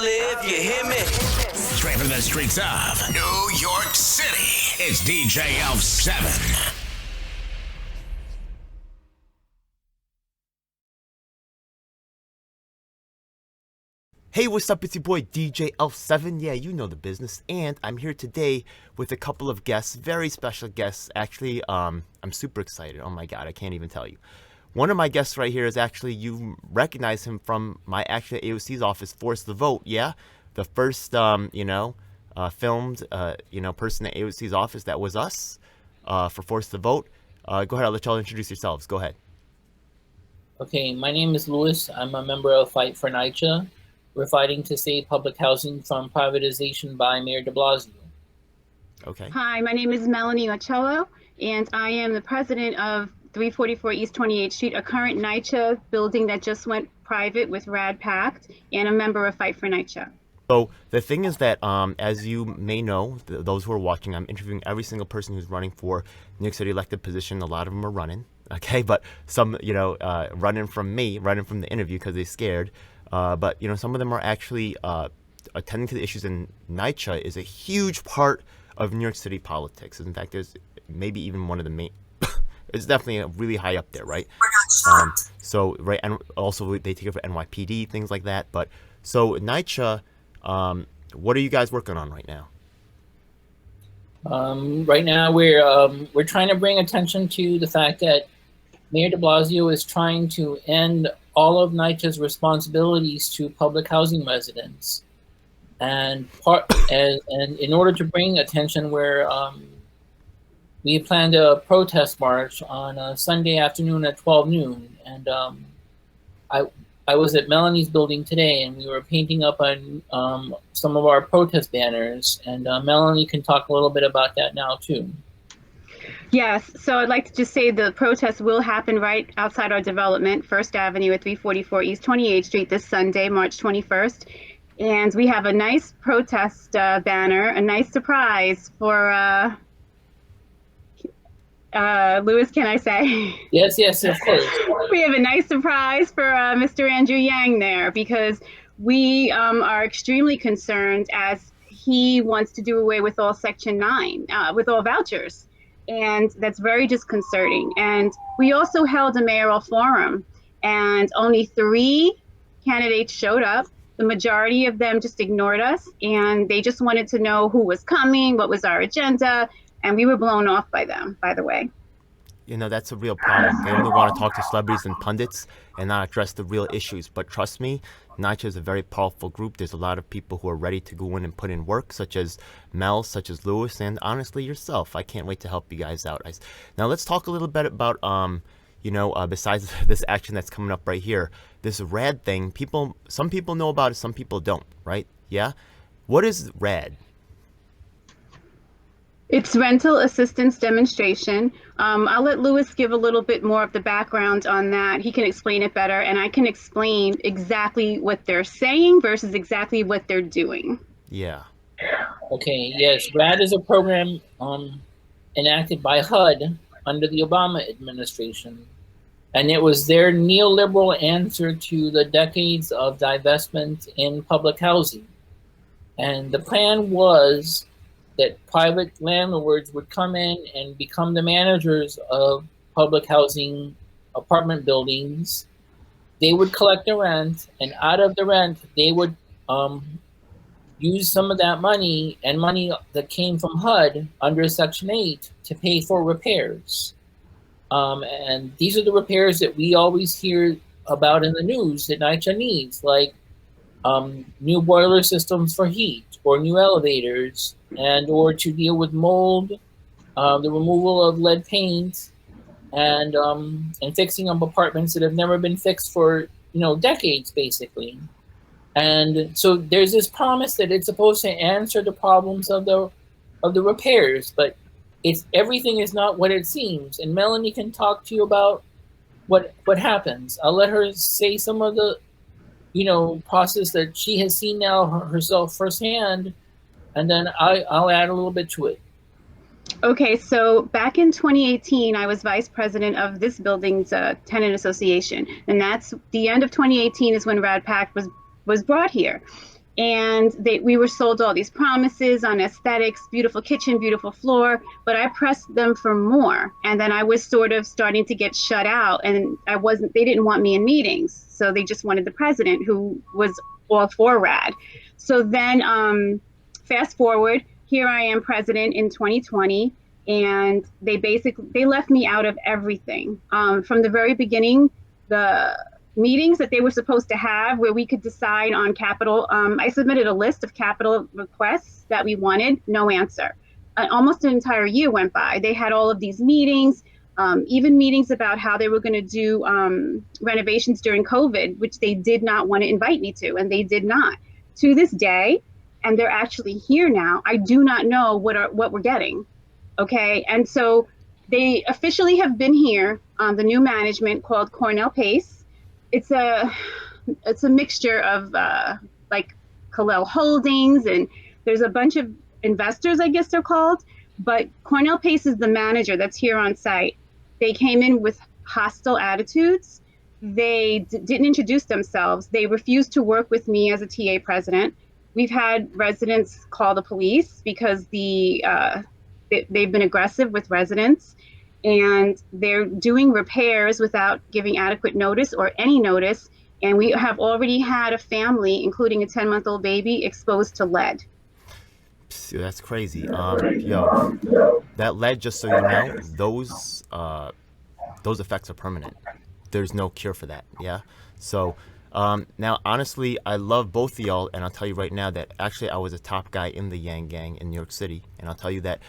live, you hear me? Straight from the streets of New York City, it's DJ Elf 7. Hey, what's up? It's your boy DJ Elf 7. Yeah, you know the business. And I'm here today with a couple of guests, very special guests. Actually, I'm super excited. Oh my God, I can't even tell you. One of my guests right here is actually, you recognize him from my actual AOC's office, Force the Vote. Yeah, the first, filmed, person at AOC's office that was us for Force the Vote. Go ahead, I'll let y'all introduce yourselves. Go ahead. Okay, my name is Louis. I'm a member of Fight for NYCHA. We're fighting to save public housing from privatization by Mayor de Blasio. Okay. Hi, my name is Melanie Ochoa, and I am the president of 344 East 28th Street, a current NYCHA building that just went private with RAD Pact, and a member of Fight for NYCHA. So the thing is that, as you may know, those who are watching, I'm interviewing every single person who's running for New York City elected position. A lot of them are running, okay? But some, running from the interview because they're scared. But some of them are actually attending to the issues, and NYCHA is a huge part of New York City politics. In fact, there's maybe even one of the main. It's definitely really high up there, right? And also they take it for NYPD, things like that. But so NYCHA, what are you guys working on right now? Right now, we're trying to bring attention to the fact that Mayor de Blasio is trying to end all of NYCHA's responsibilities to public housing residents, and in order to bring attention, we planned a protest march on a Sunday afternoon at 12 noon, and I was at Melanie's building today, and we were painting up on some of our protest banners, and Melanie can talk a little bit about that now too. Yes, so I'd like to just say the protest will happen right outside our development, First Avenue at 344 East 28th Street this Sunday, March 21st. And we have a nice protest banner, a nice surprise for, Louis, can I say? Yes, of course. We have a nice surprise for Mr. Andrew Yang there, because we are extremely concerned as he wants to do away with all Section 9, with all vouchers. And that's very disconcerting. And we also held a mayoral forum, and only 3 candidates showed up. The majority of them just ignored us, and they just wanted to know who was coming, what was our agenda, and we were blown off by them, by the way. That's a real problem. They only want to talk to celebrities and pundits and not address the real issues. But trust me, NYCHA is a very powerful group. There's a lot of people who are ready to go in and put in work, such as Mel, such as Louis, and honestly yourself. I can't wait to help you guys out. Now let's talk a little bit about, besides this action that's coming up right here, this RAD thing. Some people know about it, some people don't, right? Yeah? What is RAD? It's rental assistance demonstration. I'll let Louis give a little bit more of the background on that. He can explain it better, and I can explain exactly what they're saying versus exactly what they're doing. Yeah. Okay, yes, RAD is a program enacted by HUD under the Obama administration. And it was their neoliberal answer to the decades of divestment in public housing. And the plan was that private landlords would come in and become the managers of public housing apartment buildings. They would collect the rent, and out of the rent, they would use some of that money and money that came from HUD under Section 8 to pay for repairs. And these are the repairs that we always hear about in the news that NYCHA needs, like new boiler systems for heat, or new elevators, or to deal with mold, the removal of lead paint, and fixing up apartments that have never been fixed for decades, basically. And so there's this promise that it's supposed to answer the problems of the repairs, but everything is not what it seems. And Melanie can talk to you about what happens. I'll let her say some of the process that she has seen now herself firsthand, and then I'll add a little bit to it. Okay, so back in 2018, I was vice president of this building's tenant association, and that's the end of 2018 is when RAD Pact was brought here. and we were sold all these promises on aesthetics, beautiful kitchen, beautiful floor, but I pressed them for more. And then I was sort of starting to get shut out, and they didn't want me in meetings. So they just wanted the president, who was all for RAD. So then fast forward, here I am president in 2020, and they left me out of everything. From the very beginning, the meetings that they were supposed to have where we could decide on capital. I submitted a list of capital requests that we wanted, no answer. Almost an entire year went by. They had all of these meetings, even meetings about how they were going to do renovations during COVID, which they did not want to invite me to, and they did not. To this day, and they're actually here now, I do not know what we're getting. Okay, and so they officially have been here, the new management called Cornell Pace. It's a mixture of like Kalel Holdings, and there's a bunch of investors, I guess they're called, but Cornell Pace is the manager that's here on site. They came in with hostile attitudes. They didn't introduce themselves. They refused to work with me as a TA president. We've had residents call the police because they've been aggressive with residents. And they're doing repairs without giving adequate notice or any notice. And we have already had a family, including a 10-month-old baby, exposed to lead. That's crazy. Yo, that lead, just so you know, those effects are permanent. There's no cure for that. Yeah. So now, honestly, I love both of y'all, and I'll tell you right now that actually I was a top guy in the Yang Gang in New York City, and I'll tell you that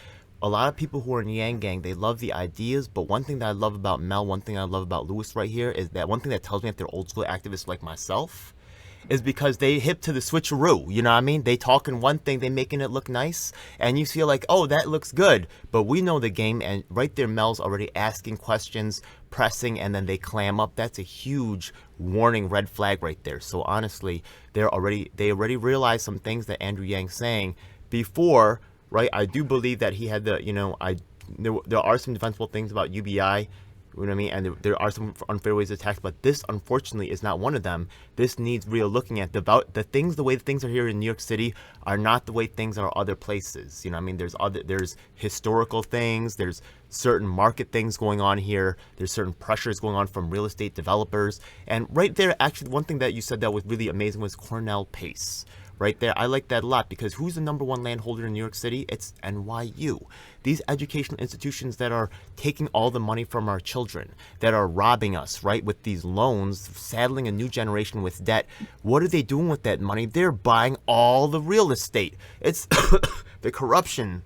a lot of people who are in Yang Gang, they love the ideas, but one thing that I love about Mel, one thing I love about Louis right here is that one thing that tells me that they're old school activists like myself is because they hip to the switcheroo, you know what I mean? They talking one thing, they making it look nice, and you feel like, oh, that looks good, but we know the game, and right there Mel's already asking questions, pressing, and then they clam up. That's a huge warning red flag right there. So honestly, they already realized some things that Andrew Yang's saying before. Right, I do believe that he had the, there are some defensible things about UBI, you know what I mean, and there are some unfair ways of tax, but this, unfortunately, is not one of them. This needs real looking at. The way things are here in New York City are not the way things are other places, you know what I mean? There's historical things, there's certain market things going on here, there's certain pressures going on from real estate developers, and right there, actually, one thing that you said that was really amazing was Cornell Pace. Right there, I like that a lot, because who's the number one landholder in New York City? It's NYU. These educational institutions that are taking all the money from our children, that are robbing us, right, with these loans, saddling a new generation with debt. What are they doing with that money? They're buying all the real estate. It's the corruption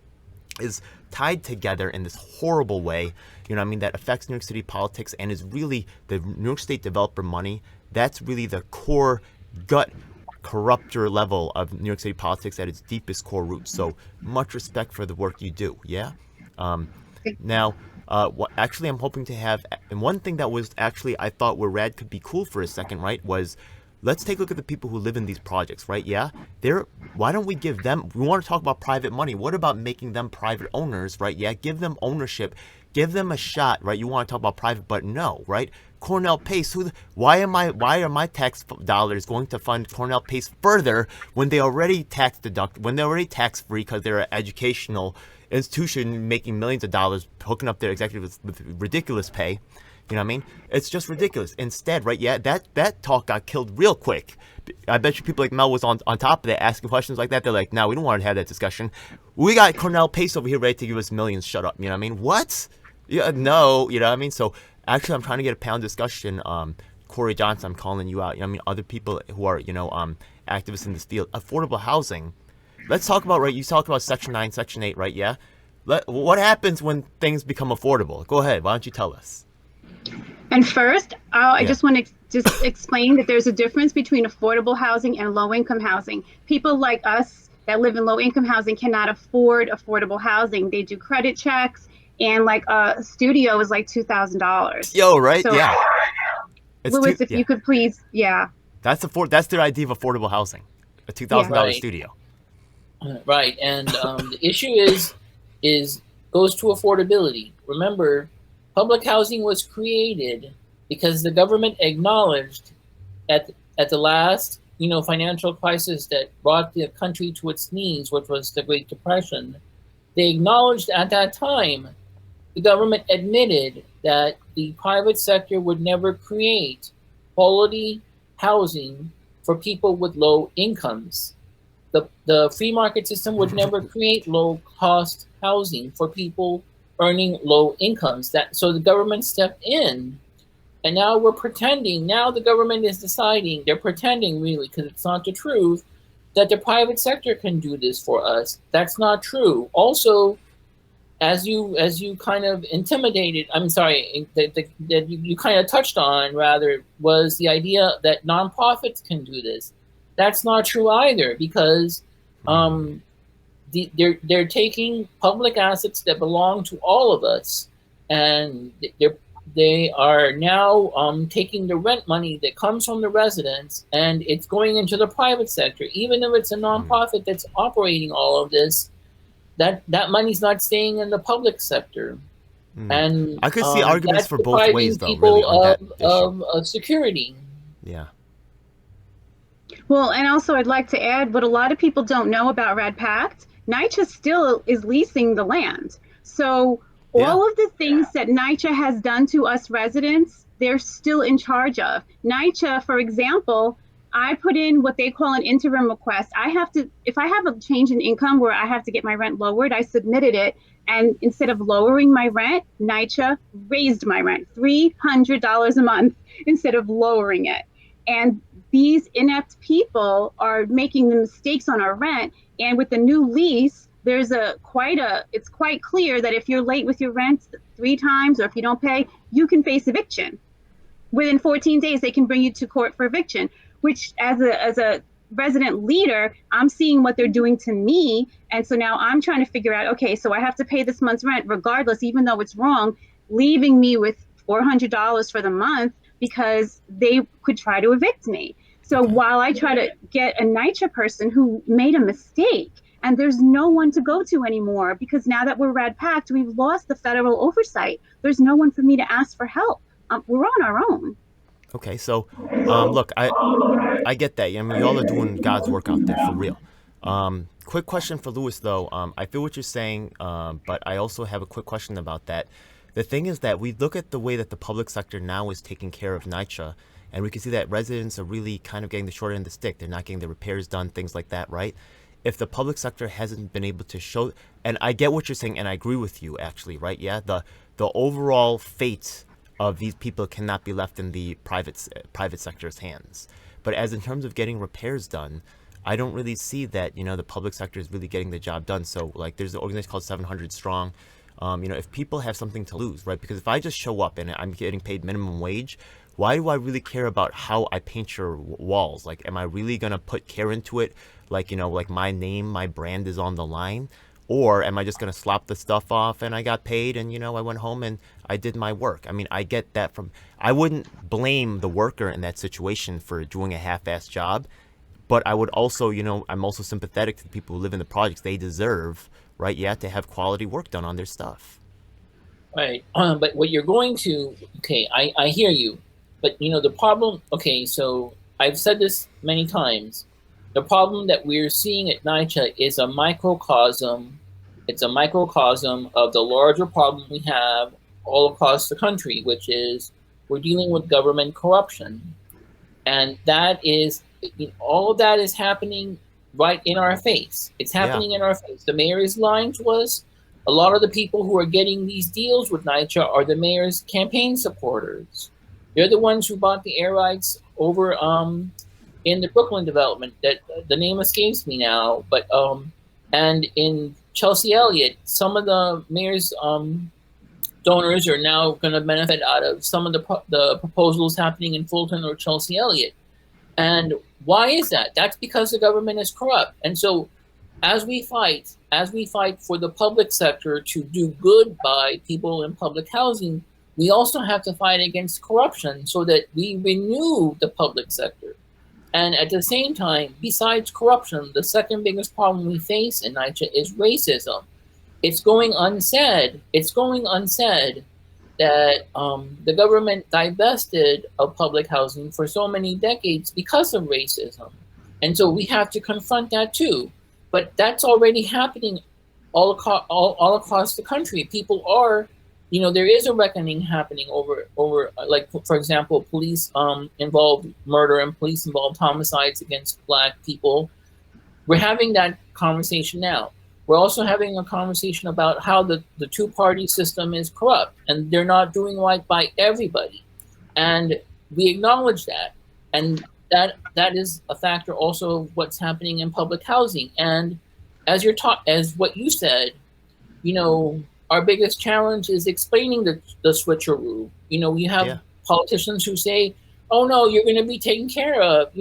is tied together in this horrible way, you know what I mean, that affects New York City politics and is really the New York State developer money. That's really the core gut corrupter level of New York City politics at its deepest core roots. So much respect for the work you do. Yeah. Now, what actually I'm hoping to have, and one thing that was actually I thought where RAD could be cool for a second, right, was let's take a look at the people who live in these projects, right? Yeah. Why don't we give them, we want to talk about private money. What about making them private owners, right? Yeah. Give them ownership. Give them a shot, right? You want to talk about private, but no, right? Cornell Pace, why are my tax dollars going to fund Cornell Pace further when they already tax free because they're an educational institution making millions of dollars, hooking up their executives with ridiculous pay? You know what I mean? It's just ridiculous. Instead, right? Yeah, that talk got killed real quick. I bet you people like Mel was on top of that, asking questions like that. They're like, no, we don't want to have that discussion. We got Cornell Pace over here ready to give us millions. Shut up. You know what I mean? What? Yeah, no. You know what I mean? So actually, I'm trying to get a panel discussion. Corey Johnson, I'm calling you out. You know what I mean? Other people who are, activists in this field. Affordable housing. Let's talk about, right? You talked about Section 9, Section 8, right? Yeah? What happens when things become affordable? Go ahead. Why don't you tell us? And first, I just want to just explain that there's a difference between affordable housing and low-income housing. People like us that live in low-income housing cannot afford affordable housing. They do credit checks, and like a studio is like $2,000. Yo, right? So, yeah. Louis, if you could please, yeah. That's their idea of affordable housing, a $2,000 studio. Right, and the issue goes to affordability. Remember, public housing was created because the government acknowledged at the last financial crisis that brought the country to its knees, which was the Great Depression, they acknowledged at that time, the government admitted that the private sector would never create quality housing for people with low incomes. The free market system would never create low cost housing for people earning low incomes. So the government stepped in, and now we're pretending, now the government is deciding, they're pretending really, because it's not the truth, that the private sector can do this for us. That's not true. Also, as you kind of intimidated, I'm sorry, that you kind of touched on rather, was the idea that nonprofits can do this. That's not true either, because they're taking public assets that belong to all of us, and they are now taking the rent money that comes from the residents, and it's going into the private sector. Even if it's a nonprofit that's operating all of this, that money's not staying in the public sector. And I could see arguments for both ways, though. People really, on of security. Yeah. Well, and also I'd like to add what a lot of people don't know about RAD Pact. NYCHA still is leasing the land. So all of the things that NYCHA has done to us residents, they're still in charge of. NYCHA, for example, I put in what they call an interim request. I have to, if I have a change in income where I have to get my rent lowered, I submitted it. And instead of lowering my rent, NYCHA raised my rent $300 a month instead of lowering it. And these inept people are making the mistakes on our rent. And with the new lease, there's it's quite clear that if you're late with your rent 3 times, or if you don't pay, you can face eviction. Within 14 days, they can bring you to court for eviction, which as a resident leader, I'm seeing what they're doing to me. And so now I'm trying to figure out, okay, so I have to pay this month's rent regardless, even though it's wrong, leaving me with $400 for the month because they could try to evict me. So while I try to get a NYCHA person who made a mistake, and there's no one to go to anymore, because now that we're RAD Pact, we've lost the federal oversight. There's no one for me to ask for help. We're on our own. Okay, so look, I get that. I mean, y'all are doing God's work out there for real. Quick question for Louis, though. I feel what you're saying, but I also have a quick question about that. The thing is that we look at the way that the public sector now is taking care of NYCHA, and we can see that residents are really kind of getting the short end of the stick. They're not getting the repairs done, things like that, right? If the public sector hasn't been able to show, and I get what you're saying, and I agree with you, actually, right? Yeah, the overall fate of these people cannot be left in the private sector's hands. But as in terms of getting repairs done, I don't really see that, the public sector is really getting the job done. So, like, there's an organization called 700 Strong. If people have something to lose, right? Because if I just show up and I'm getting paid minimum wage, why do I really care about how I paint your walls? Like, am I really going to put care into it? Like, like my name, my brand is on the line? Or am I just going to slap the stuff off and I got paid and, I went home and I did my work? I mean, I get that I wouldn't blame the worker in that situation for doing a half-assed job. But I would also, I'm also sympathetic to the people who live in the projects. They deserve, right, to have quality work done on their stuff. Right. But what you're going to, okay, I hear you. But, the problem, okay, so I've said this many times. The problem that we're seeing at NYCHA is a microcosm. It's a microcosm of the larger problem we have all across the country, which is we're dealing with government corruption. And that is, all of that is happening right in our face. It's happening in our face. The mayor is lying to us. A lot of the people who are getting these deals with NYCHA are the mayor's campaign supporters. They're the ones who bought the air rights over in the Brooklyn development that the name escapes me now, but and in Chelsea Elliott, some of the mayor's donors are now going to benefit out of some of the proposals happening in Fulton or Chelsea Elliott. And why is that? That's because the government is corrupt. And so as we fight for the public sector to do good by people in public housing, we also have to fight against corruption so that we renew the public sector. And at the same time, besides corruption, the second biggest problem we face in NYCHA is racism. It's going unsaid. That the government divested of public housing for so many decades because of racism. And so we have to confront that too. But that's already happening all across the country. People are, there is a reckoning happening over like, for example, police involved murder and police involved homicides against Black people. We're having that conversation now. We're also having a conversation about how the two-party system is corrupt and they're not doing right by everybody. And we acknowledge that. And that is a factor also of what's happening in public housing. And as what you said, our biggest challenge is explaining the switcheroo. You have politicians who say, oh no, you're going to be taken care of.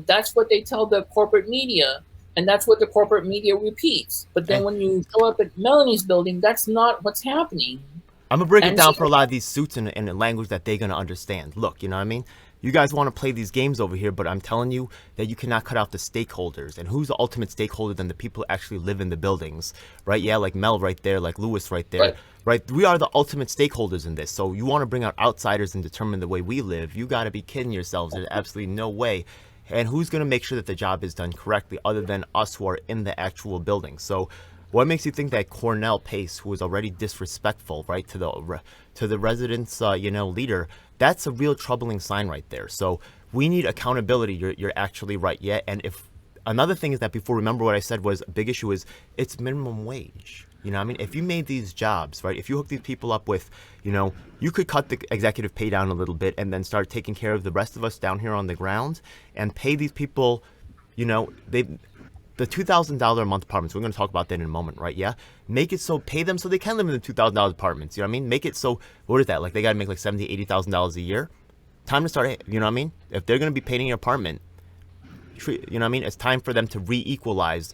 That's what they tell the corporate media. And that's what the corporate media repeats. But then when you show up at Melanie's building, that's not what's happening. I'm going to break it down for a lot of these suits in a language that they're going to understand. Look, you know what I mean? You guys want to play these games over here, but I'm telling you that you cannot cut out the stakeholders. And who's the ultimate stakeholder than the people who actually live in the buildings, right? Yeah, like Mel right there, like Lewis right there, right? We are the ultimate stakeholders in this. So you want to bring out outsiders and determine the way we live. You got to be kidding yourselves. There's absolutely no way. And who's going to make sure that the job is done correctly other than us who are in the actual building? So what makes you think that Cornell Pace, who is already disrespectful, right, to the residents, leader, that's a real troubling sign right there. So we need accountability. You're actually right. Yeah. And if another thing is that before, remember what I said was a big issue is it's minimum wage. You know what I mean? If you made these jobs, right, if you hook these people up with, you could cut the executive pay down a little bit and then start taking care of the rest of us down here on the ground and pay these people, the $2,000 a month apartments, we're going to talk about that in a moment, right? Yeah. Make it so, pay them so they can live in the $2,000 apartments. You know what I mean? Make it so, what is that? Like they got to make like $70,000, $80,000 a year. Time to start, you know what I mean? If they're going to be paying your apartment, you know what I mean? It's time for them to re-equalize,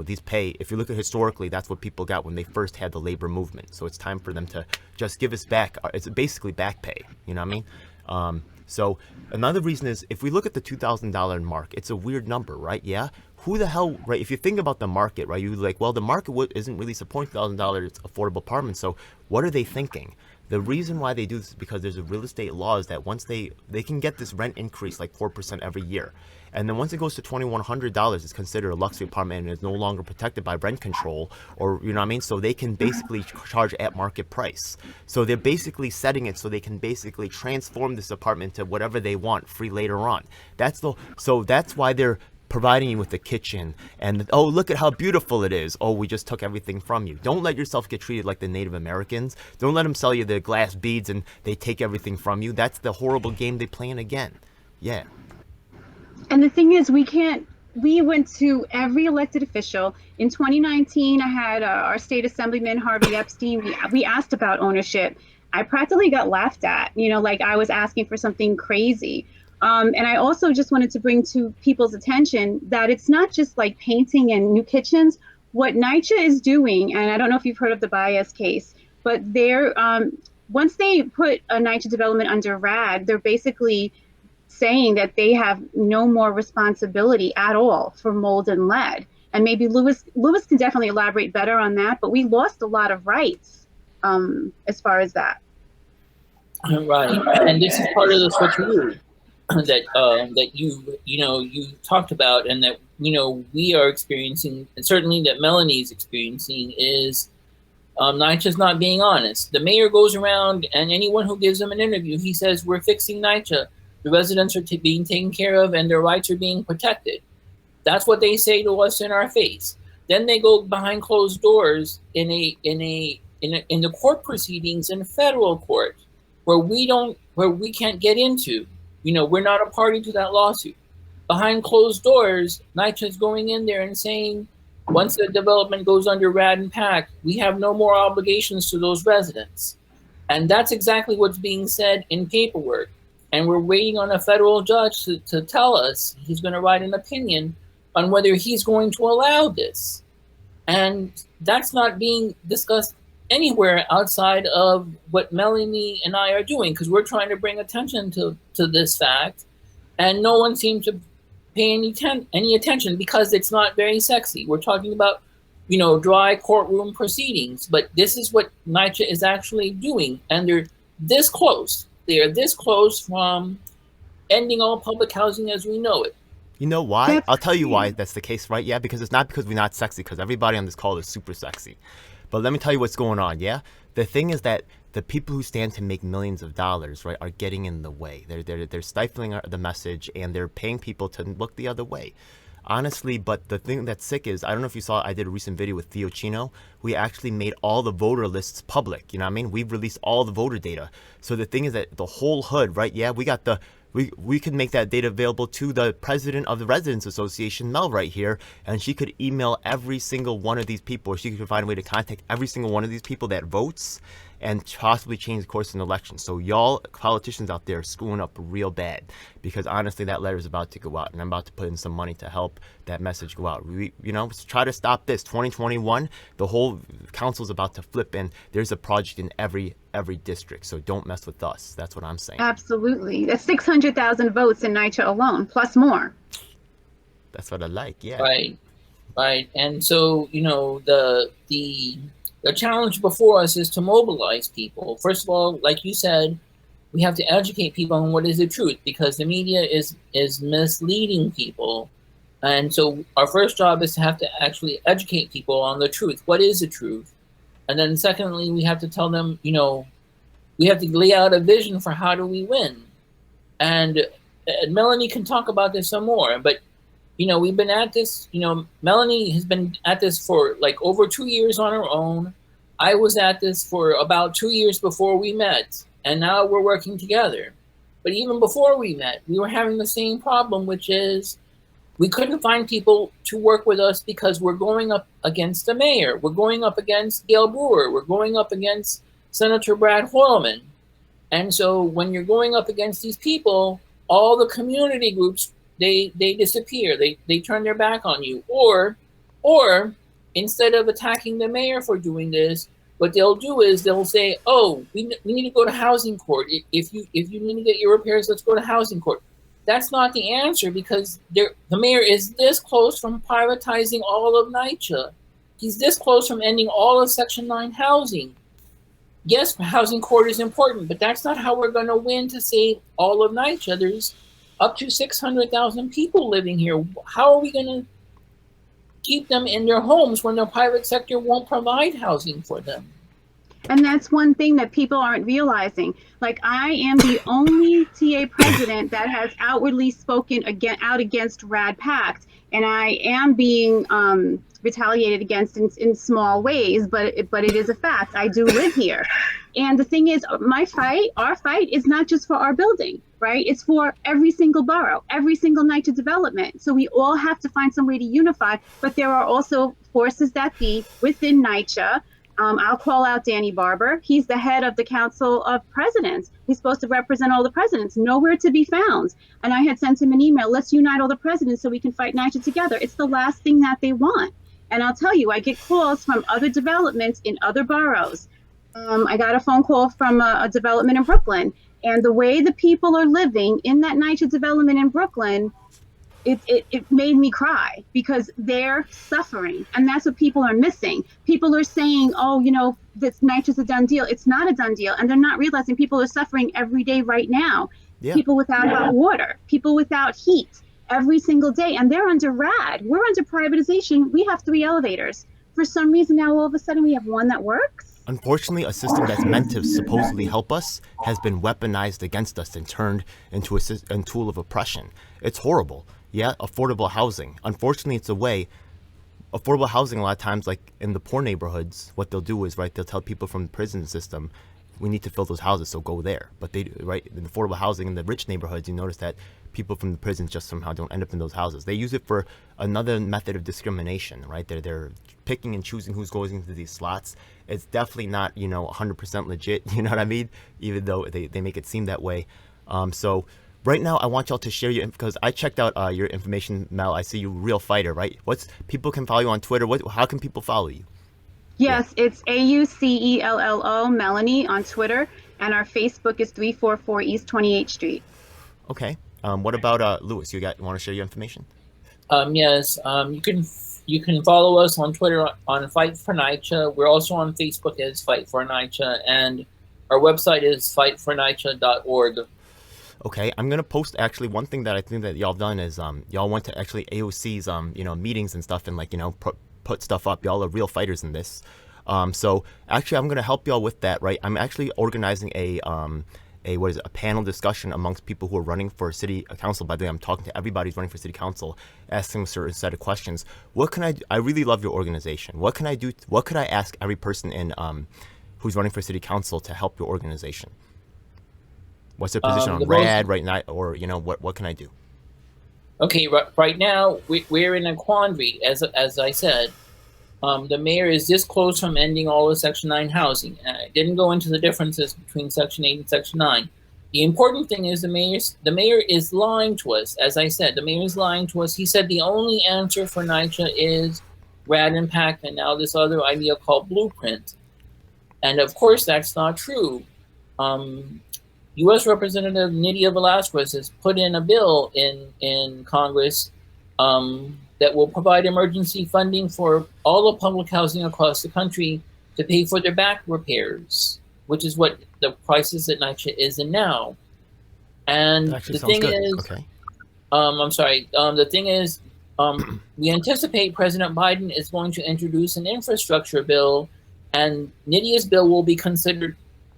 these pay. If you look at historically, that's what people got when they first had the labor movement. So it's time for them to just give us back. It's basically back pay. You know what I mean? So another reason is if we look at the $2,000 mark, it's a weird number, right? Yeah. Who the hell, right? If you think about the market, right, you're like, well, the market isn't really supporting $1,000 affordable apartments. So what are they thinking? The reason why they do this is because there's a real estate laws that once they can get this rent increase like 4% every year. And then once it goes to $2,100, it's considered a luxury apartment and is no longer protected by rent control, or, you know what I mean? So they can basically charge at market price. So they're basically setting it so they can basically transform this apartment to whatever they want free later on. So that's why they're providing you with the kitchen and, oh, look at how beautiful it is. Oh, we just took everything from you. Don't let yourself get treated like the Native Americans. Don't let them sell you the glass beads and they take everything from you. That's the horrible game they're playing again. Yeah. And the thing is, we went to every elected official. In 2019, I had our state assemblyman, Harvey Epstein. We asked about ownership. I practically got laughed at, like I was asking for something crazy. And I also just wanted to bring to people's attention that it's not just like painting and new kitchens. What NYCHA is doing, and I don't know if you've heard of the Baez case, but they're once they put a NYCHA development under RAD, they're basically saying that they have no more responsibility at all for mold and lead. And maybe Lewis can definitely elaborate better on that, but we lost a lot of rights as far as that. Right, and this is part of the switcheroo that you talked about, and that we are experiencing, and certainly that Melanie's experiencing, is NYCHA's not being honest. The mayor goes around, and anyone who gives him an interview, he says, we're fixing NYCHA. The residents are being taken care of, and their rights are being protected. That's what they say to us in our face. Then they go behind closed doors in the court proceedings in federal court, where we can't get into. We're not a party to that lawsuit. Behind closed doors, NYCHA is going in there and saying, once the development goes under RAD and PAC, we have no more obligations to those residents. And that's exactly what's being said in paperwork. And we're waiting on a federal judge to tell us he's going to write an opinion on whether he's going to allow this. And that's not being discussed anywhere outside of what Melanie and I are doing, because we're trying to bring attention to this fact. And no one seems to pay any attention because it's not very sexy. We're talking about, dry courtroom proceedings, but this is what NYCHA is actually doing. And they're this close. They are this close from ending all public housing as we know it. You know why? I'll tell you why that's the case, right? Yeah, because it's not because we're not sexy, because everybody on this call is super sexy. But let me tell you what's going on, yeah? The thing is that the people who stand to make millions of dollars, right, are getting in the way. They're stifling the message, and they're paying people to look the other way. Honestly, but the thing that's sick is, I don't know if you saw, I did a recent video with Theo Chino. We actually made all the voter lists public, you know what I mean? We've released all the voter data. So the thing is that the whole hood, right, yeah, we can make that data available to the president of the Residents Association, Mel, right here, and she could email every single one of these people, or she could find a way to contact every single one of these people that votes and possibly change the course of an election. So y'all politicians out there are screwing up real bad, because honestly, that letter is about to go out, and I'm about to put in some money to help that message go out. Let's try to stop this. 2021, the whole council's about to flip, and there's a project in every district. So don't mess with us. That's what I'm saying. Absolutely. That's 600,000 votes in NYCHA alone, plus more. That's what I like. Yeah. Right. And so, the challenge before us is to mobilize people. First of all, like you said, we have to educate people on what is the truth, because the media is misleading people. And so our first job is to have to actually educate people on the truth. What is the truth? And then secondly, we have to tell them, we have to lay out a vision for how do we win. And Melanie can talk about this some more, but we've been at this, Melanie has been at this for like over 2 years on her own. I was at this for about 2 years before we met, and now we're working together. But even before we met, we were having the same problem, which is we couldn't find people to work with us because we're going up against the mayor. We're going up against Gail Brewer. We're going up against Senator Brad Hoylman. And so when you're going up against these people, all the community groups, they disappear. They turn their back on you. Or instead of attacking the mayor for doing this, what they'll do is they'll say, oh, we need to go to housing court. If you need to get your repairs, let's go to housing court. That's not the answer, because the mayor is this close from privatizing all of NYCHA. He's this close from ending all of Section 9 housing. Yes, housing court is important, but that's not how we're going to win to save all of NYCHA. There's up to 600,000 people living here. How are we going to keep them in their homes when the private sector won't provide housing for them? And that's one thing that people aren't realizing. Like, I am the only TA president that has outwardly spoken out against RAD Pact, and I am being retaliated against in small ways, but it is a fact. I do live here. And the thing is, our fight is not just for our building, right? It's for every single borough, every single NYCHA development. So we all have to find some way to unify, but there are also forces that be within NYCHA. I'll call out Danny Barber. He's the head of the Council of Presidents. He's supposed to represent all the presidents, nowhere to be found. And I had sent him an email, let's unite all the presidents so we can fight NYCHA together. It's the last thing that they want. And I'll tell you, I get calls from other developments in other boroughs. I got a phone call from a development in Brooklyn. And the way the people are living in that NYCHA development in Brooklyn, it made me cry, because they're suffering, and that's what people are missing. People are saying, oh, this NYCHA's a done deal. It's not a done deal, and they're not realizing people are suffering every day right now. Yeah. People without hot water, people without heat every single day, and they're under RAD. We're under privatization. We have 3 elevators. For some reason now all of a sudden we have one that works. Unfortunately, a system that's meant to supposedly help us has been weaponized against us and turned into a tool of oppression. It's horrible. Yeah, affordable housing. Unfortunately, it's a way. Affordable housing, a lot of times, like in the poor neighborhoods, what they'll do is, right, they'll tell people from the prison system, we need to fill those houses, so go there. But they, right, in affordable housing in the rich neighborhoods, you notice that people from the prisons just somehow don't end up in those houses. They use it for another method of discrimination, right? They're picking and choosing who's going into these slots. It's definitely not, 100% legit, you know what I mean? Even though they make it seem that way. So right now, I want y'all to share because I checked out your information, Mel. I see you real fighter, right? People can follow you on Twitter. How can people follow you? Yes, it's AUCELLO Melanie on Twitter, and our Facebook is 344 East 28th Street. Okay. What about Lewis? You want to share your information? Yes. You can follow us on Twitter on Fight for NYCHA. We're also on Facebook as Fight for NYCHA, and our website is fightfornycha.org. Okay, I'm gonna post actually one thing that I think that y'all done is y'all went to actually AOC's meetings and stuff and like put stuff up. Y'all are real fighters in this. So actually I'm gonna help y'all with that, right? I'm actually organizing a panel discussion amongst people who are running for city council. By the way, I'm talking to everybody who's running for city council, asking them a certain set of questions. What can I do? I really love your organization. What can I do? What could I ask every person in who's running for city council to help your organization? What's their position on RAD right now, or what can I do? Okay, right now we're in a quandary. As I said, the mayor is this close from ending all of Section 9 housing. I didn't go into the differences between Section 8 and Section 9. The important thing is the mayor is lying to us. As I said, the mayor is lying to us. He said the only answer for NYCHA is RAD impact and now this other idea called blueprint. And of course, that's not true. U.S. Representative Nydia Velázquez has put in a bill in Congress that will provide emergency funding for all the public housing across the country to pay for their back repairs, which is what the crisis at NYCHA is in now. And the thing is, okay. The thing is, we anticipate President Biden is going to introduce an infrastructure bill, and Nydia's bill will be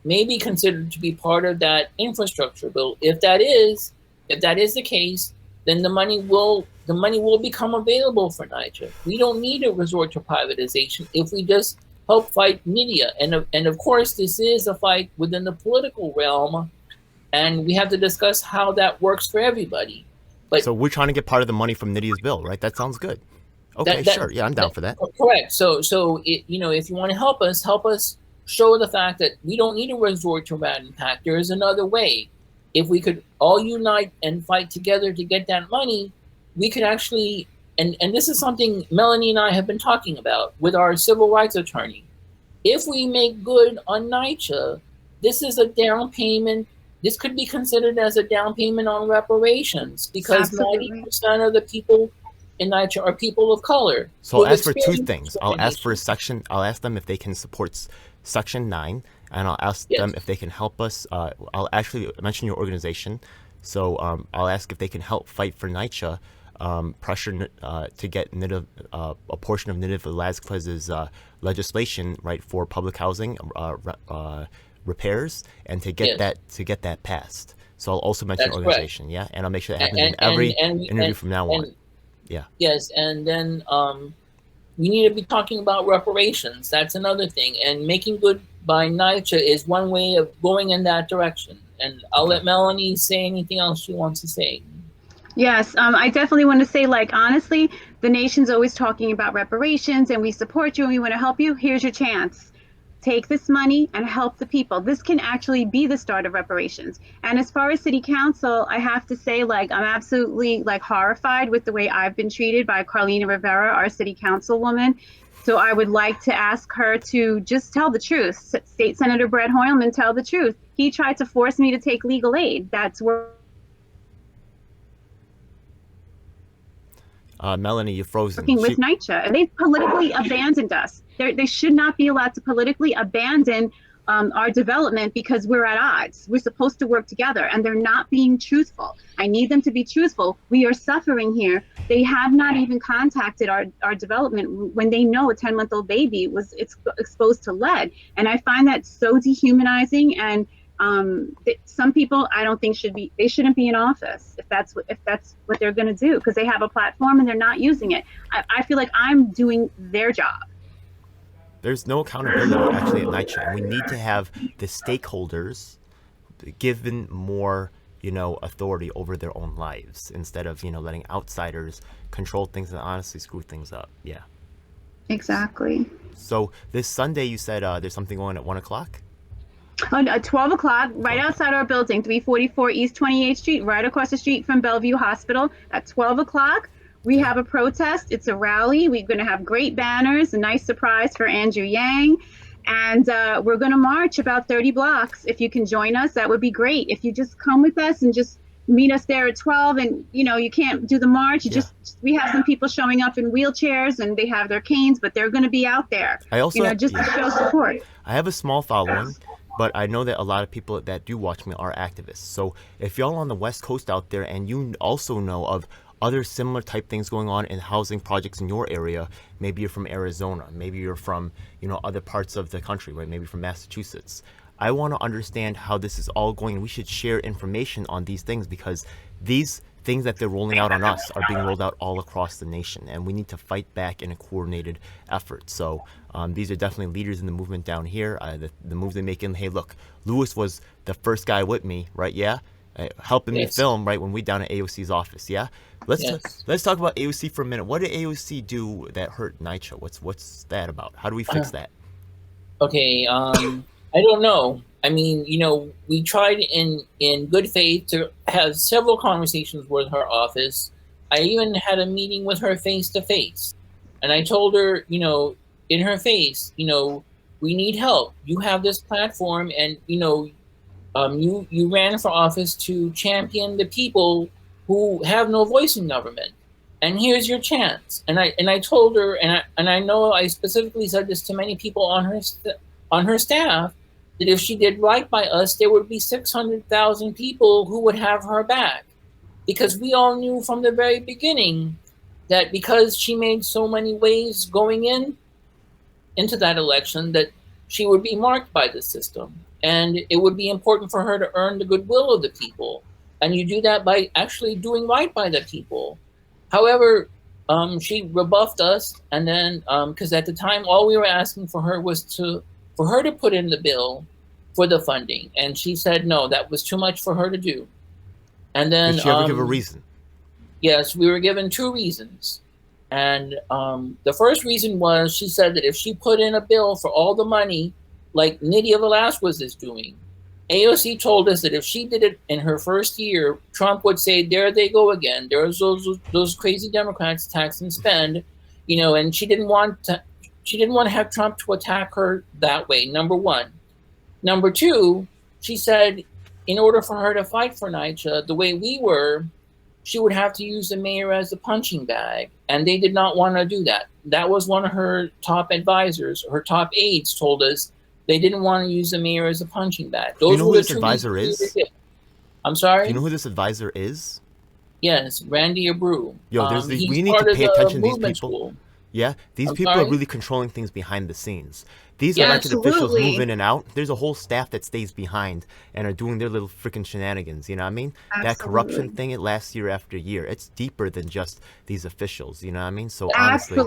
maybe considered to be part of that infrastructure bill. If that is the case, then the money will become available for NYCHA. We don't need to resort to privatization if we just help fight Nydia. And of course, this is a fight within the political realm, and we have to discuss how that works for everybody. But so we're trying to get part of the money from Nydia's bill, right? That sounds good. Okay, sure. Yeah, I'm down for that. Correct. So if you want to help us show the fact that we don't need to resort to RAD impact. There is another way. If we could all unite and fight together to get that money, we could actually, and this is something Melanie and I have been talking about with our civil rights attorney. If we make good on NYCHA, this is a down payment. This could be considered as a down payment on reparations because 90% of the people in NYCHA are people of color. So I'll ask for two things. I'll ask them if they can support Section 9, and I'll ask them if they can help us. I'll actually mention your organization. So I'll ask if they can help fight for NYCHA, pressure to get a portion of Nydia Velázquez's legislation, right, for public housing repairs, and to get that passed. So I'll also mention your organization, yeah, and I'll make sure that happens in every interview from now on. Yeah. Yes, and then we need to be talking about reparations. That's another thing. And making good by NYCHA is one way of going in that direction. And I'll let Melanie say anything else she wants to say. Yes, I definitely want to say, honestly, the nation's always talking about reparations and we support you and we want to help you. Here's your chance. Take this money and help the people. This can actually be the start of reparations. And as far as city council, I have to say, I'm absolutely horrified with the way I've been treated by Carlina Rivera, our city councilwoman. So I would like to ask her to just tell the truth. State Senator Brett Hoylman, tell the truth. He tried to force me to take legal aid. That's where. Melanie, you're frozen. Working with NYCHA, and they've politically abandoned us. They should not be allowed to politically abandon our development because we're at odds. We're supposed to work together, and they're not being truthful. I need them to be truthful. We are suffering here. They have not even contacted our development when they know a 10-month-old baby was exposed to lead, and I find that so dehumanizing. And some people I don't think they shouldn't be in office if that's what they're going to do, because they have a platform and they're not using it. I feel like I'm doing their job. There's no accountability actually at NYCHA, and we need to have the stakeholders given more authority over their own lives instead of letting outsiders control things and honestly screw things up. Yeah, exactly. So this Sunday you said there's something going at 1 o'clock? At 12 o'clock, right outside our building, 344 East 28th Street, right across the street from Bellevue Hospital. At 12 o'clock, we have a protest. It's a rally. We're going to have great banners, a nice surprise for Andrew Yang. And we're going to march about 30 blocks. If you can join us, that would be great. If you just come with us and just meet us there at 12 and, you can't do the march. We have some people showing up in wheelchairs and they have their canes, but they're going to be out there. I also, just to show support. I have a small following. but I know that a lot of people that do watch me are activists. So if y'all on the West Coast out there and you also know of other similar type things going on in housing projects in your area, maybe you're from Arizona, maybe you're from, other parts of the country, right? Maybe from Massachusetts. I want to understand how this is all going. We should share information on these things, because these things that they're rolling out on us are being rolled out all across the nation, and we need to fight back in a coordinated effort. So these are definitely leaders in the movement down here. The move they're making, hey, look, Lewis was the first guy with me, right? Yeah, helping me film, right, when we down at AOC's office. Yeah, let's talk about AOC for a minute. What did AOC do that hurt NYCHA? What's that about? How do we fix that? Okay, I don't know. I mean, we tried in good faith to have several conversations with her office. I even had a meeting with her face to face, and I told her, in her face, we need help. You have this platform, and you ran for office to champion the people who have no voice in government, and here's your chance. And I told her, and I know I specifically said this to many people on her staff, that if she did right by us, there would be 600,000 people who would have her back. Because we all knew from the very beginning that because she made so many waves going into that election, that she would be marked by the system. And it would be important for her to earn the goodwill of the people. And you do that by actually doing right by the people. However, she rebuffed us. And then, because at the time, all we were asking for her was for her to put in the bill for the funding. And she said, no, that was too much for her to do. And then— Did she ever give a reason? Yes, we were given two reasons. And the first reason was, she said that if she put in a bill for all the money, like Nydia Velasquez is doing, AOC told us that if she did it in her first year, Trump would say, there they go again. There's those crazy Democrats, tax and spend, and she didn't want to have Trump to attack her that way, number one. Number two, she said, in order for her to fight for NYCHA the way we were, she would have to use the mayor as a punching bag. And they did not want to do that. That was one of her top advisors. Her top aides told us they didn't want to use the mayor as a punching bag. Do you know who this advisor is? I'm sorry? Do you know who this advisor is? Yes, Randy Abreu. Yo, we need to pay attention to these people. School. Yeah, these people are really controlling things behind the scenes. These elected officials move in and out. There's a whole staff that stays behind and are doing their little freaking shenanigans. You know what I mean? Absolutely. That corruption thing, it lasts year after year. It's deeper than just these officials. You know what I mean? So honestly, yes.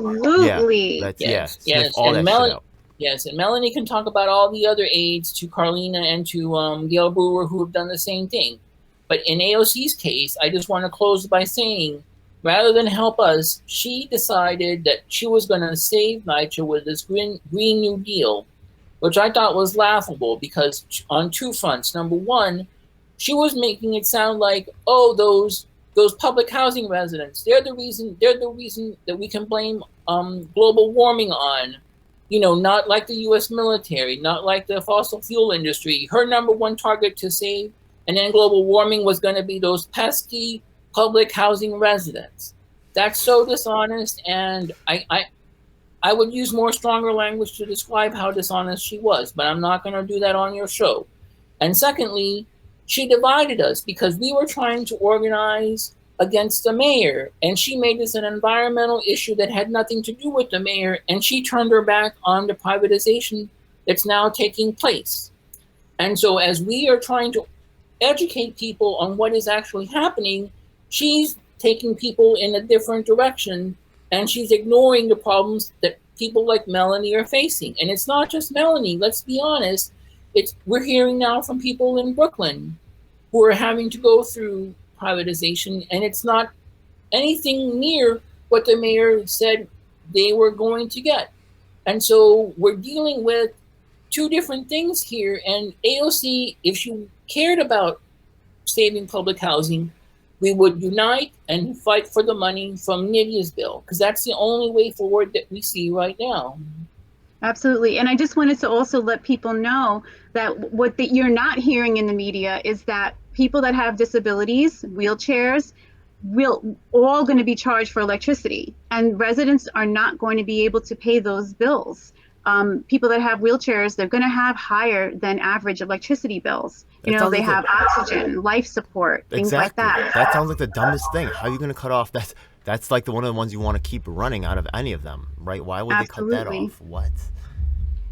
All that shit out. Yes, and Melanie can talk about all the other aides to Carlina and to Gail Brewer who have done the same thing. But in AOC's case, I just want to close by saying, rather than help us, she decided that she was going to save NYCHA with this Green New Deal, which I thought was laughable because on two fronts. Number one, she was making it sound like, oh, those public housing residents, they're the reason that we can blame global warming on. Not like the U.S. military, not like the fossil fuel industry. Her number one target to save and then global warming was going to be those pesky public housing residents. That's so dishonest, and I would use more stronger language to describe how dishonest she was, but I'm not going to do that on your show. And secondly, she divided us because we were trying to organize against the mayor, and she made this an environmental issue that had nothing to do with the mayor, and she turned her back on the privatization that's now taking place. And so as we are trying to educate people on what is actually happening, she's taking people in a different direction, and she's ignoring the problems that people like Melanie are facing. And it's not just Melanie, let's be honest. We're hearing now from people in Brooklyn who are having to go through privatization, and it's not anything near what the mayor said they were going to get. And so we're dealing with two different things here. And AOC, if she cared about saving public housing, we would unite and fight for the money from Nydia's bill, because that's the only way forward that we see right now. Absolutely. And I just wanted to also let people know that what you're not hearing in the media is that people that have disabilities, wheelchairs, will all going to be charged for electricity, and residents are not going to be able to pay those bills. people that have wheelchairs, they're going to have higher than average electricity bills. You That know, sounds they like have oxygen, life support, things like exactly. that. That sounds like the dumbest thing. How are you going to cut off that? That's like one of the ones you want to keep running out of any of them, right? Why would they cut that Absolutely. off? What?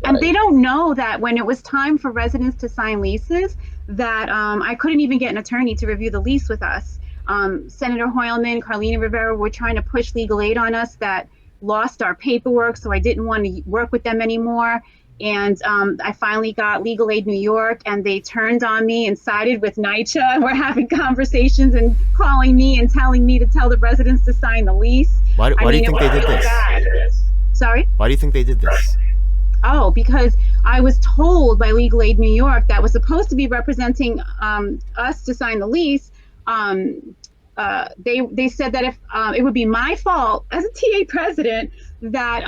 And they don't know that when it was time for residents to sign leases, that I couldn't even get an attorney to review the lease with us. Senator Hoylman, Carlina Rivera were trying to push legal aid on us that lost our paperwork, so I didn't want to work with them anymore. And I finally got Legal Aid New York, and they turned on me and sided with NYCHA. And we're having conversations and calling me and telling me to tell the residents to sign the lease. Why do you think they did this? Sorry? Why do you think they did this? Oh, because I was told by Legal Aid New York that was supposed to be representing us to sign the lease. They said that if it would be my fault as a TA president that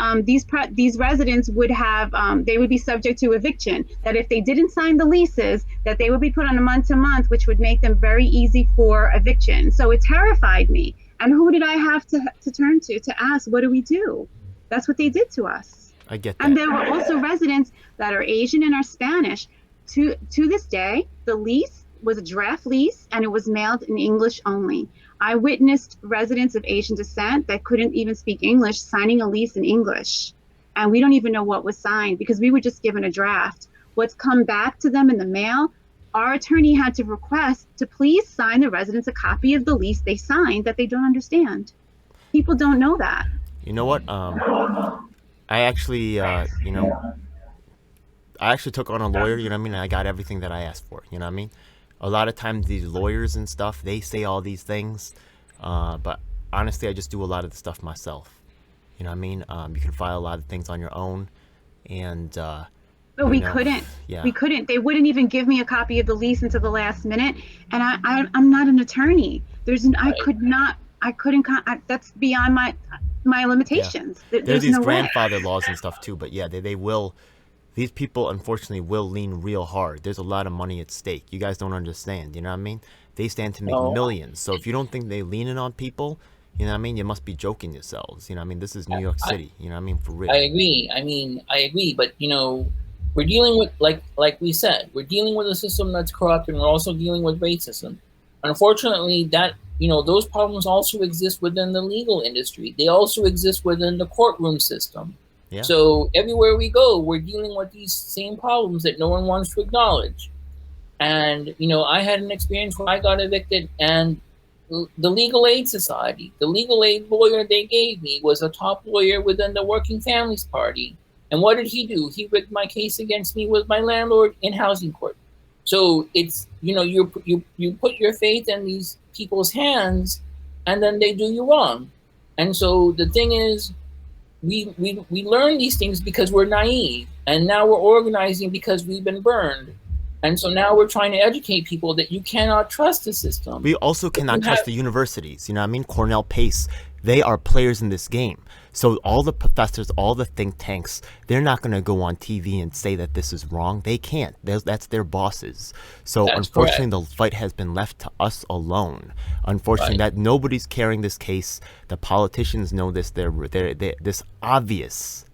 these residents would have they would be subject to eviction. That if they didn't sign the leases, that they would be put on a month-to-month, which would make them very easy for eviction. So it terrified me. And who did I have to turn to ask, what do we do? That's what they did to us. I get that. And there were also residents that are Asian and are Spanish. To this day, the lease was a draft lease and it was mailed in English only. I witnessed residents of Asian descent that couldn't even speak English signing a lease in English. And we don't even know what was signed because we were just given a draft. What's come back to them in the mail, our attorney had to request to please sign the residents a copy of the lease they signed that they don't understand. People don't know that. You know what? I actually, I actually took on a lawyer, you know what I mean? And I got everything that I asked for, you know what I mean? A lot of times these lawyers and stuff, they say all these things, but honestly, I just do a lot of the stuff myself. You know what I mean? You can file a lot of things on your own, and but we couldn't. Yeah. We couldn't. They wouldn't even give me a copy of the lease until the last minute, and I'm not an attorney. I couldn't. That's beyond my limitations. Yeah. There's these no grandfather laws and stuff too, but yeah, they will. These people, unfortunately, will lean real hard. There's a lot of money at stake. You guys don't understand, you know what I mean? They stand to make millions. So if you don't think they leaning on people, you know what I mean? You must be joking yourselves. You know what I mean? This is New York City. You know what I mean? For real. I agree. I agree. But, we're dealing with, like we said, we're dealing with a system that's corrupt, and we're also dealing with racism. Unfortunately, those problems also exist within the legal industry. They also exist within the courtroom system. Yeah. So everywhere we go, we're dealing with these same problems that no one wants to acknowledge. And, I had an experience where I got evicted, and the Legal Aid Society, the legal aid lawyer they gave me was a top lawyer within the Working Families Party. And what did he do? He rigged my case against me with my landlord in housing court. So it's, you put your faith in these people's hands, and then they do you wrong. And so the thing is, we learn these things because we're naive, and now we're organizing because we've been burned. And so now we're trying to educate people that you cannot trust the system. We also cannot trust the universities. You know what I mean? Cornell, Pace, they are players in this game. So all the professors, all the think tanks, they're not going to go on TV and say that this is wrong. They can't. That's their bosses. So That's unfortunately, correct. the fight has been left to us alone. Unfortunately, that nobody's carrying this case. The politicians know this. They're this obvious,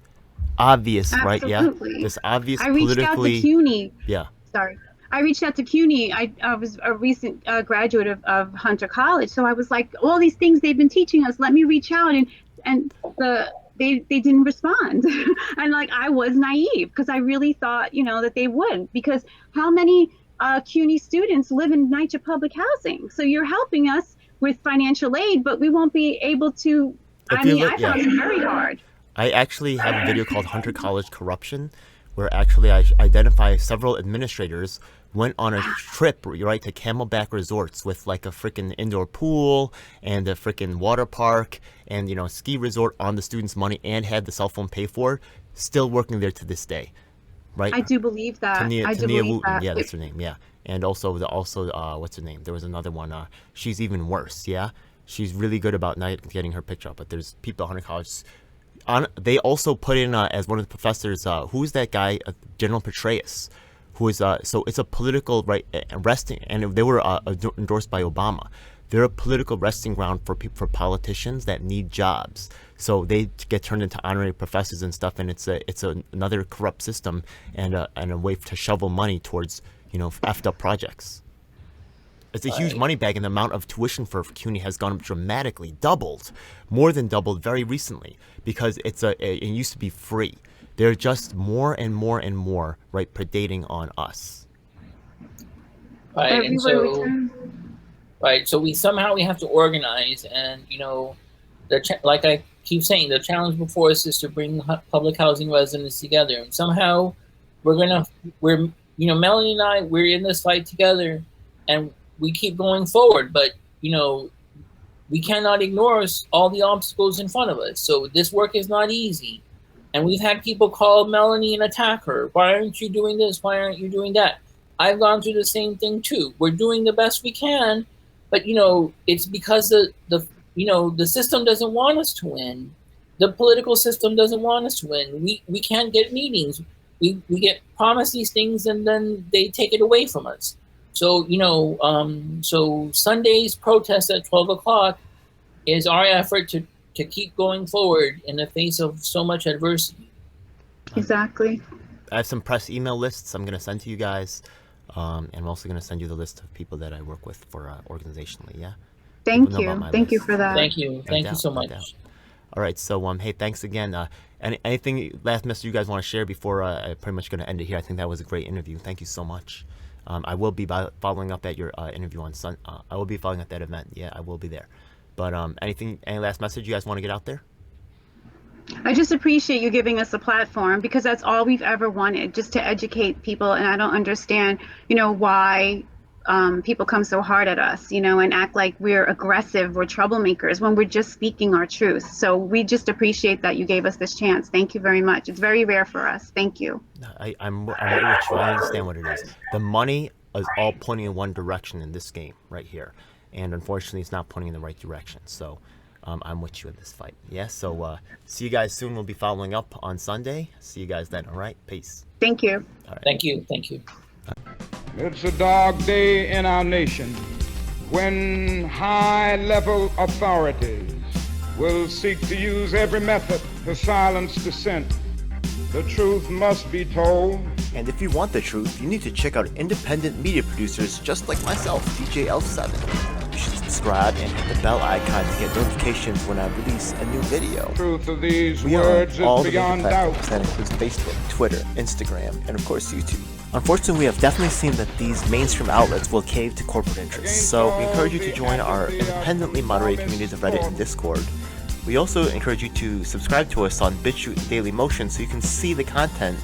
right? Yeah, this obvious I reached politically. out to CUNY. Yeah. Sorry. I reached out to CUNY. I was a recent graduate of Hunter College, so I was like, all these things they've been teaching us, let me reach out, and they didn't respond. And I was naive because I really thought that they would, because how many CUNY students live in NYCHA public housing? So you're helping us with financial aid, but we won't be able to. I found it very hard. I actually have a video called Hunter College Corruption, where actually I identify several administrators went on a trip, right, to Camelback Resorts with a freaking indoor pool and a freaking water park and, ski resort on the students' money, and had the cell phone paid for, still working there to this day, right? I do believe that. Tania believe Wooten, that. yeah, that's her name, yeah. And also what's her name? There was another one. She's even worse, yeah. She's really good about not getting her picture up, but there's people at Hunter College. They also put in as one of the professors, who's that guy, General Petraeus, who is so it's a political right arresting, and they were endorsed by Obama. they're a political resting ground for people, for politicians that need jobs. So they get turned into honorary professors and stuff, and it's another corrupt system and a way to shovel money towards, you know, effed up projects. It's a huge money bag, and the amount of tuition for CUNY has gone up dramatically, more than doubled very recently, because it used to be free. They're just more and more and more, right, predating on us. Right, and so we somehow have to organize, and you know, like I keep saying, the challenge before us is to bring public housing residents together, and somehow we're you know, Melanie and I, we're in this fight together, and we keep going forward, but you know, we cannot ignore all the obstacles in front of us. So this work is not easy, and we've had people call Melanie and attack her. Why aren't you doing this? Why aren't you doing that? I've gone through the same thing too. We're doing the best we can, but you know, it's because the system doesn't want us to win. The political system doesn't want us to win. We can't get meetings. We get promised these things, and then they take it away from us. So, you know, so Sunday's protest at 12 o'clock is our effort to keep going forward in the face of so much adversity. Exactly. I have some press email lists I'm going to send to you guys, and I'm also going to send you the list of people that I work with for organizationally, yeah? Thank you. Thank you for that. Thank you. Thank you so much. All right, so hey, thanks again. Anything last message you guys want to share before I'm pretty much going to end it here? I think that was a great interview. Thank you so much. I will be following up at your interview on I will be following up that event. Yeah, I will be there. But any last message you guys want to get out there? I just appreciate you giving us a platform, because that's all we've ever wanted, just to educate people. And I don't understand, you know, why people come so hard at us, you know, and act like we're aggressive, we're troublemakers, when we're just speaking our truth. So we just appreciate that you gave us this chance. Thank you very much. It's very rare for us. Thank you. I'm with you. I understand what it is. The money is all pointing in one direction in this game right here, and unfortunately, it's not pointing in the right direction. So I'm with you in this fight. Yeah. So see you guys soon. We'll be following up on Sunday. See you guys then. All right. Peace. Thank you. All right. Thank you. Thank you. It's a dark day in our nation when high-level authorities will seek to use every method to silence dissent. The truth must be told. And if you want the truth, you need to check out independent media producers just like myself, DJ L7. You should subscribe and hit the bell icon to get notifications when I release a new video. The truth of these we words are on all is the beyond major doubt. platforms. That includes Facebook, Twitter, Instagram, and of course YouTube. Unfortunately, we have definitely seen that these mainstream outlets will cave to corporate interests, so we encourage you to join our independently moderated communities of Reddit and Discord. We also encourage you to subscribe to us on BitChute and Daily Motion so you can see the content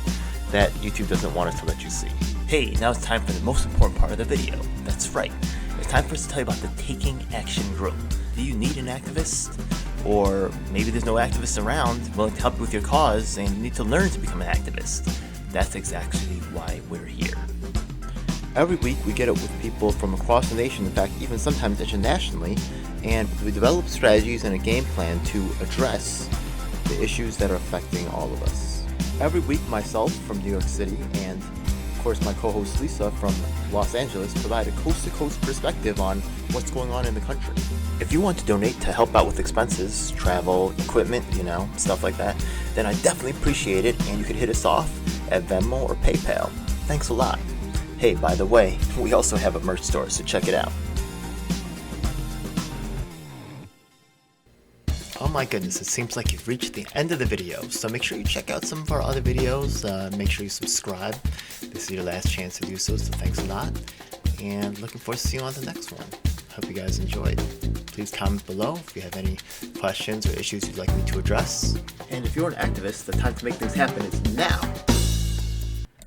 that YouTube doesn't want us to let you see. Hey, now it's time for the most important part of the video. That's right. It's time for us to tell you about the Taking Action Group. Do you need an activist? Or maybe there's no activists around willing to help you with your cause and you need to learn to become an activist. That's exactly why we're here. Every week we get up with people from across the nation, in fact even sometimes internationally, and we develop strategies and a game plan to address the issues that are affecting all of us. Every week myself from New York City and of course my co-host Lisa from Los Angeles provide a coast-to-coast perspective on what's going on in the country. If you want to donate to help out with expenses, travel, equipment, you know, stuff like that, then I definitely appreciate it, and you could hit us off at Venmo or PayPal. Thanks a lot. Hey, by the way, we also have a merch store, so check it out. Oh my goodness, it seems like you've reached the end of the video, so make sure you check out some of our other videos. Make sure you subscribe. This is your last chance to do so thanks a lot. And looking forward to seeing you on the next one. Hope you guys enjoyed. Please comment below if you have any questions or issues you'd like me to address. And if you're an activist, the time to make things happen is now.